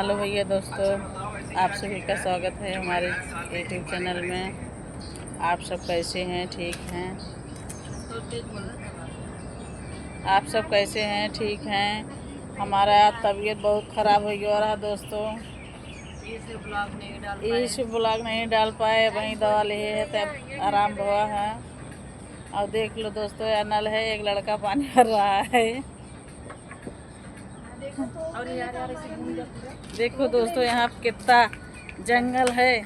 Hello भैया दोस्तों, आप सभी का स्वागत है हमारे यूट्यूब चैनल में। आप सब कैसे हैं? ठीक हैं? आप सब कैसे हैं? ठीक हैं? हमारा तबीयत बहुत ख़राब हो गया रहा दोस्तों, इस ब्लॉग नहीं डाल पाए। वहीं दवा लिए है तब आराम हुआ है। और देख लो दोस्तों, यह नल है, एक लड़का पानी भर रहा है। देखो दोस्तों, यहाँ कितना जंगल है,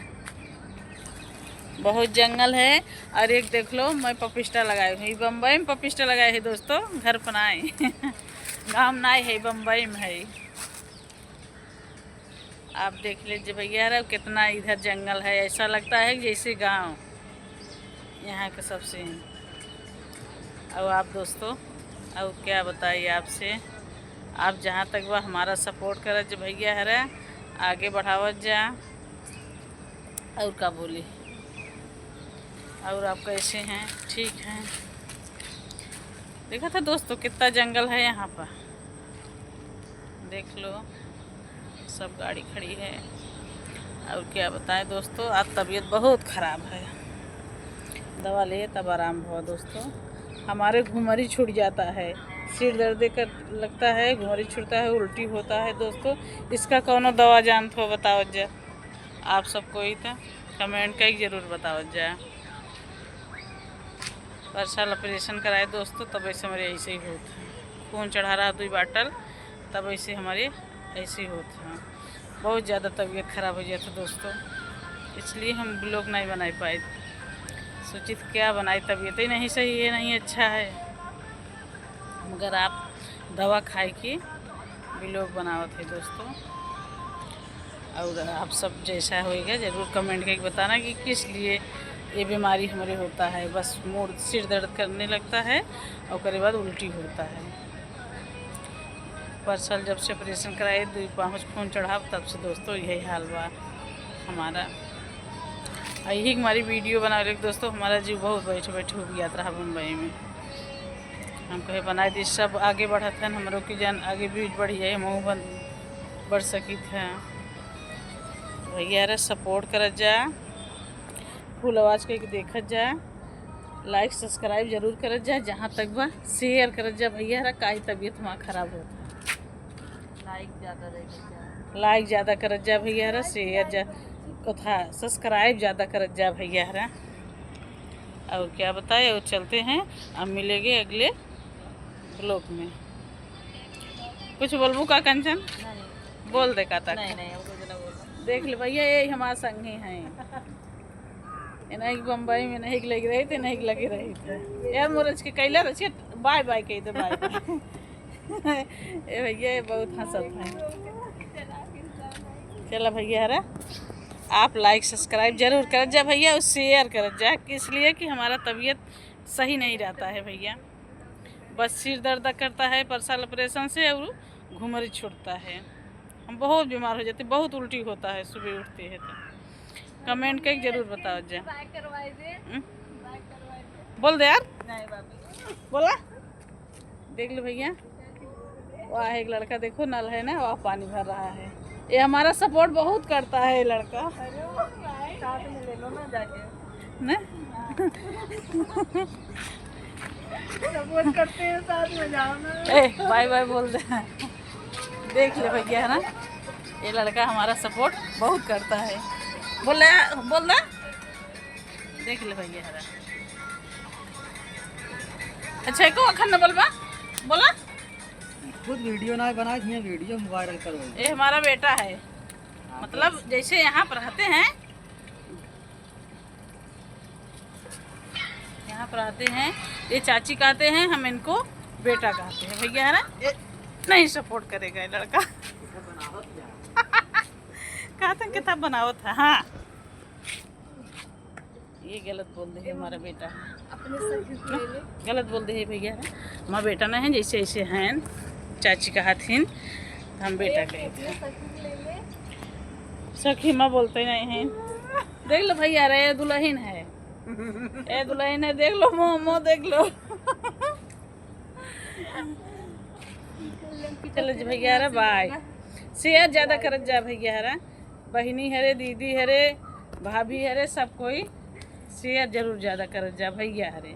बहुत जंगल है। और एक देख लो, मैं पपिस्टा लगाई हूँ। बम्बई में पपिस्टा लगाए है दोस्तों, घर बनाए गाँव में नहीं है, बम्बई में है। आप देख लीजिए भैया, कितना इधर जंगल है। ऐसा लगता है जैसे गांव यहाँ के सबसे। और आप दोस्तों, और क्या बताइए आपसे। आप जहाँ तक वह हमारा सपोर्ट कर जो भैया है, आगे बढ़ावत जा। और क्या बोली। और आप कैसे हैं? ठीक हैं? देखा था दोस्तों, कितना जंगल है यहाँ पर। देख लो, सब गाड़ी खड़ी है। और क्या बताएं दोस्तों, आज तबीयत बहुत ख़राब है। दवा लिए तब आराम हुआ दोस्तों। हमारे घुमरी छूट जाता है, सिर दर्द कर लगता है, घुमरी छूटता है, उल्टी होता है दोस्तों। इसका कौन दवा जानते हो? बताओ जा आप सब कोई था, कमेंट कर जरूर बताओ जा। पर साल ऑपरेशन कराए दोस्तों, तब ऐसे हमारे ऐसे ही होता है। खून चढ़ा रहा 2 बाटल, तब ऐसे हमारे ऐसे ही होता है। बहुत ज़्यादा तबीयत ख़राब हो जाता दोस्तों, इसलिए हम ब्लॉग नहीं बना पाए। सोचित क्या बनाए, तबीयत ही नहीं सही है, नहीं अच्छा है। मगर आप दवा खाए के ब्लॉग बनावत है दोस्तों। और आप सब जैसा होएगा ज़रूर कमेंट करके बताना कि किस लिए ये बीमारी हमारे होता है। बस मूड सिर दर्द करने लगता है और उसके बाद उल्टी होता है। परसल जब से ऑपरेशन कराए 2 पाँच खून चढ़ा, तब से दोस्तों यही हाल बा हमारा। यही हमारी वीडियो बना रहे दोस्तों। हमारा जीव बहुत बैठे बैठे हो गया रहा मुंबई में। हम कहे बनाए दी, सब आगे बढ़ा था, हमारों की जान आगे भी बढ़ी है, मुँह बंद बढ़ सकी था। भैया सपोर्ट कर जा, फुल आवाज करके देखत जा, लाइक सब्सक्राइब जरूर कर जा। जहाँ तक बा शेयर कर जा भैया, काई तबीयत हमारा खराब होता। लाइक ज़्यादा कर जा भैया, शेयर जा कथा सब्सक्राइब ज़्यादा कर जा भैया। और क्या बताए, और चलते हैं, अब मिलेंगे अगले ब्लॉग में। कुछ बोलबू का कंचन? बोल दे का तक। नहीं, देख ले भैया, ये हमारा संगी हैं। नहीं बम्बई में नहीं लगी रही थी, नहीं लगी रही थी यार। मोरज के कैला रही, बाय बाय कही दे, बाय बाय। ये भैया बहुत हंसत हैं। चलो भैया, आप लाइक सब्सक्राइब जरूर कर जा भैया, और शेयर कर जा। इसलिए कि हमारा तबीयत सही नहीं रहता है भैया। बस सिर दर्द करता है परसाल ऑपरेशन से, और घुमरी छूटता है। हम बहुत बीमार हो जाते, बहुत उल्टी होता है सुबह उठते हैं तो। कमेंट करके जरूर बताओ जा। बोल दे यार, बोला। देख लो भैया, वहाँ एक लड़का देखो, नल है ना, वहाँ पानी भर रहा है। ये हमारा सपोर्ट बहुत करता है लड़का। साथ में ले लो ना जाके, ना सपोर्ट करते हैं, साथ में जाओ ना। ए बाय बाय बोल दे। देख ले भैया, है ना, ये लड़का हमारा सपोर्ट बहुत करता है। बोल रहा। देख ले भैया, है अच्छा को अखन न बोलबा, बोला। खुद वीडियो ना बनाए, वीडियो वायरल करो। ये हमारा बेटा है, मतलब जैसे यहाँ पर रहते हैं, यहाँ पर आते हैं, ये चाची कहते हैं, हम इनको बेटा कहते हैं भैया, है ना। नहीं सपोर्ट करेगा ये लड़का। कहते हैं किताब बनाओ था। हाँ, ये गलत बोल दे हमारा बेटा, गलत बोल दे भैया। हमारा बेटा नहीं है, जैसे ऐसे हैं चाची का हाथिन, तो हम बेटा कहते हैं। सखी माँ बोलते नहीं हैं। देख लो भैया, रे दुल्हन है, ए दुल्हन है, देख लो मोह देख लो। चलो जी भैया, बाय। शेयर ज़्यादा करत जा भैया हरा, बहिनी हरे, दीदी हरे, भाभी हरे, सब कोई शेयर जरूर ज़्यादा करत जा भैया हरे।